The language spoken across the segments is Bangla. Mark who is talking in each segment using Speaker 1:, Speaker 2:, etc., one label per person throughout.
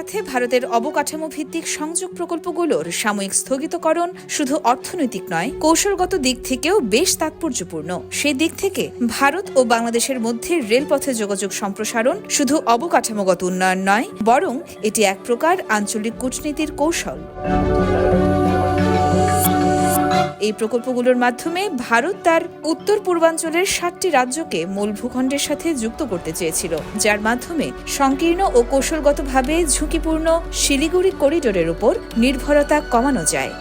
Speaker 1: সাথে ভারতের অবকাঠামো ভিত্তিক সংযোগ প্রকল্পগুলোর সাময়িক স্থগিতকরণ শুধু অর্থনৈতিক নয়, কৌশলগত দিক থেকেও বেশ তাৎপর্যপূর্ণ। সেই দিক থেকে ভারত ও বাংলাদেশের মধ্যে রেলপথে যোগাযোগ সম্প্রসারণ শুধু অবকাঠামোগত উন্নয়ন নয়, বরং এটি এক প্রকার আঞ্চলিক কূটনীতির কৌশল। এই প্রকল্পগুলোর মাধ্যমে ভারত তার উত্তর পূর্বাঞ্চলের 7টি রাজ্যকে মূল ভূখণ্ডের সাথে যুক্ত করতে চেয়েছিল, যার মাধ্যমে সংকীর্ণ ও কৌশলগতভাবে ঝুঁকিপূর্ণ শিলিগুড়ি করিডোরের উপর নির্ভরতা কমানো যায়।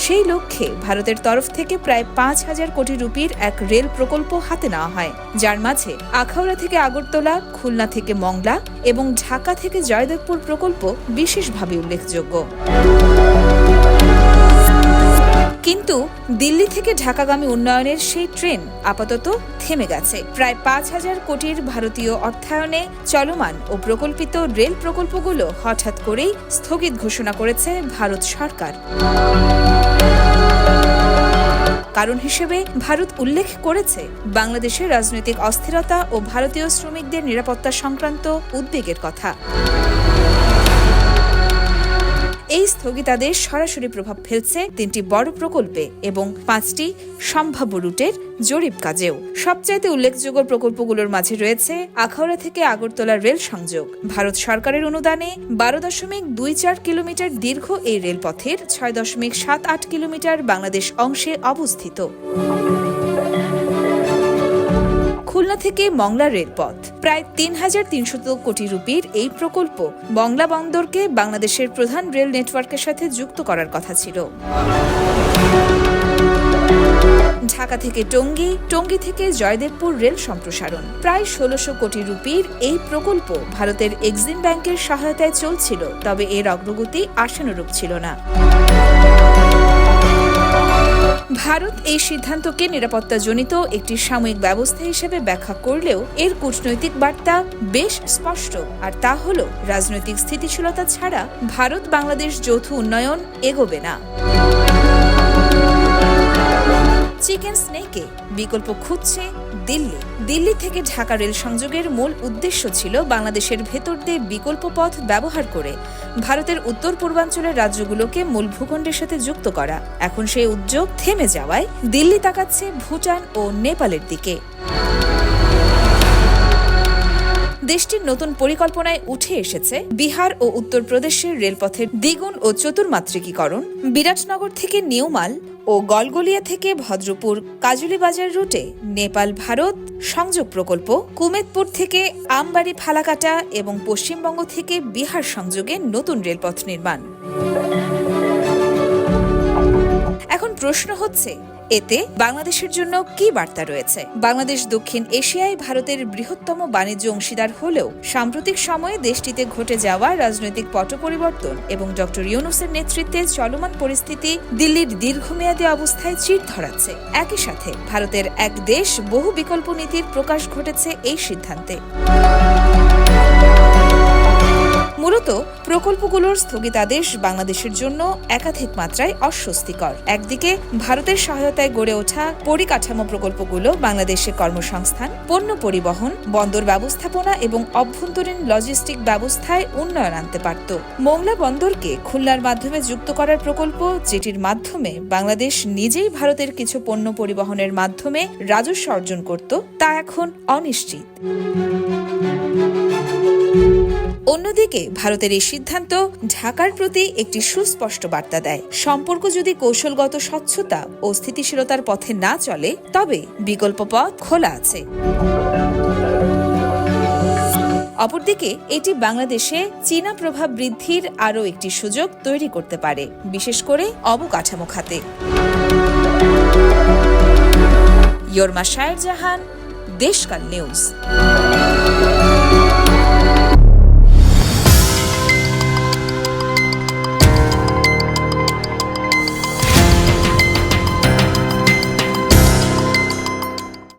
Speaker 1: সেই লক্ষ্যে ভারতের তরফ থেকে প্রায় 5,000 কোটি রুপির এক রেল প্রকল্প হাতে নেওয়া হয়, যার মাঝে আখাউড়া থেকে আগরতলা, খুলনা থেকে মংলা এবং ঢাকা থেকে জয়দেবপুর প্রকল্প বিশেষভাবে উল্লেখযোগ্য। কিন্তু দিল্লি থেকে ঢাকাগামী উন্নয়নের সেই ট্রেন আপাতত থেমে গেছে। প্রায় 5,000 কোটির ভারতীয় অর্থায়নে চলমান ও প্রকল্পিত রেল প্রকল্পগুলো হঠাৎ করেই স্থগিত ঘোষণা করেছে ভারত সরকার। কারণ হিসেবে ভারত উল্লেখ করেছে বাংলাদেশের রাজনৈতিক অস্থিরতা ও ভারতীয় শ্রমিকদের নিরাপত্তা সংক্রান্ত উদ্বেগের কথা। এই স্থগিতাদেশ সরাসরি প্রভাব ফেলছে 3টি বড় প্রকল্পে এবং 5টি সম্ভাব্য রুটের জরিপ কাজেও। সবচাইতে উল্লেখযোগ্য প্রকল্পগুলোর মাঝে রয়েছে আখাউড়া থেকে আগরতলা রেল সংযোগ। ভারত সরকারের অনুদানে 12.24 কিলোমিটার দীর্ঘ এই রেলপথের 6.78 কিলোমিটার বাংলাদেশ অংশে অবস্থিত। খুলনা থেকে মংলা রেলপথ প্রায় 3,300 কোটি রুপির এই প্রকল্প মংলা বন্দরকে বাংলাদেশের প্রধান রেল নেটওয়ার্কের সাথে যুক্ত করার কথা ছিল। ঢাকা থেকে টঙ্গী, টঙ্গী থেকে জয়দেবপুর রেল সম্প্রসারণ প্রায় 1,600 কোটি রুপির এই প্রকল্প ভারতের এক্সিম ব্যাংকের সহায়তায় চলছিল, তবে এর অগ্রগতি আশানুরূপ ছিল না। ভারত এই সিদ্ধান্তকে নিরাপত্তাজনিত একটি সাময়িক ব্যবস্থা হিসেবে ব্যাখ্যা করলেও এর কূটনৈতিক বার্তা বেশ স্পষ্ট, আর তা হল রাজনৈতিক স্থিতিশীলতা ছাড়া ভারত বাংলাদেশ যৌথ উন্নয়ন এগোবে না। চিকেন স্নেকে বিকল্প খুঁজছে দিল্লি। দিল্লি থেকে ঢাকা রেল সংযোগের মূল উদ্দেশ্য ছিল বাংলাদেশের ভেতর দিয়ে বিকল্প পথ ব্যবহার করে ভারতের উত্তর পূর্বাঞ্চলের রাজ্যগুলোকে মূল ভূখণ্ডের সাথে যুক্ত করা। এখন সেই উদ্যোগ থেমে যাওয়ায় দিল্লি তাকাচ্ছে ভুটান ও নেপালের দিকে। দেশটির নতুন পরিকল্পনায় উঠে এসেছে বিহার ও উত্তরপ্রদেশের রেলপথের দ্বিগুণ ও চতুর্মাত্রিকীকরণ, বিরাটনগর থেকে নিউমাল ও গলগলিয়া থেকে ভদ্রপুর কাজুলিবাজার রুটে নেপাল ভারত সংযোগ প্রকল্প, কুমেদপুর থেকে আমবাড়ি ফালাকাটা এবং পশ্চিমবঙ্গ থেকে বিহার সংযোগে নতুন রেলপথ নির্মাণ। এখন প্রশ্ন হচ্ছে, এতে বাংলাদেশের জন্য কি বার্তা রয়েছে? বাংলাদেশ দক্ষিণ এশিয়ায় ভারতের বৃহত্তম বাণিজ্য অংশীদার হলেও সাম্প্রতিক সময়ে দেশটিতে ঘটে যাওয়া রাজনৈতিক পট পরিবর্তন এবং ডক্টর ইউনূসের নেতৃত্বে চলমান পরিস্থিতি দিল্লির দীর্ঘমেয়াদী অবস্থায় চির ধরাচ্ছে। একই সাথে ভারতের এক দেশ বহু বিকল্প নীতির প্রকাশ ঘটেছে এই সিদ্ধান্তে। মূলত প্রকল্পগুলোর স্থগিতাদেশ বাংলাদেশের জন্য একাধিক মাত্রায় অস্বস্তিকর। একদিকে ভারতের সহায়তায় গড়ে ওঠা পরিকাঠামো প্রকল্পগুলো বাংলাদেশে কর্মসংস্থান, পণ্য পরিবহন, বন্দর ব্যবস্থাপনা এবং অভ্যন্তরীণ লজিস্টিক ব্যবস্থায় উন্নয়ন আনতে পারত। মংলা বন্দরকে খুলনার মাধ্যমে যুক্ত করার প্রকল্প, যেটির মাধ্যমে বাংলাদেশ নিজেই ভারতের কিছু পণ্য পরিবহনের মাধ্যমে রাজস্ব অর্জন করত, তা এখন অনিশ্চিত। অন্যদিকে ভারতের এই সিদ্ধান্ত ঢাকার প্রতি একটি সুস্পষ্ট বার্তা দেয়। সম্পর্ক যদি কৌশলগত স্বচ্ছতা ও স্থিতিশীলতার পথে না চলে, তবে বিকল্প পথ খোলা আছে। অপরদিকে এটি বাংলাদেশে চীনা প্রভাব বৃদ্ধির আরও একটি সুযোগ তৈরি করতে পারে, বিশেষ করে অবকাঠামো খাতে। ইয়র্মা শায়ের জাহান, দেশকাল নিউজ।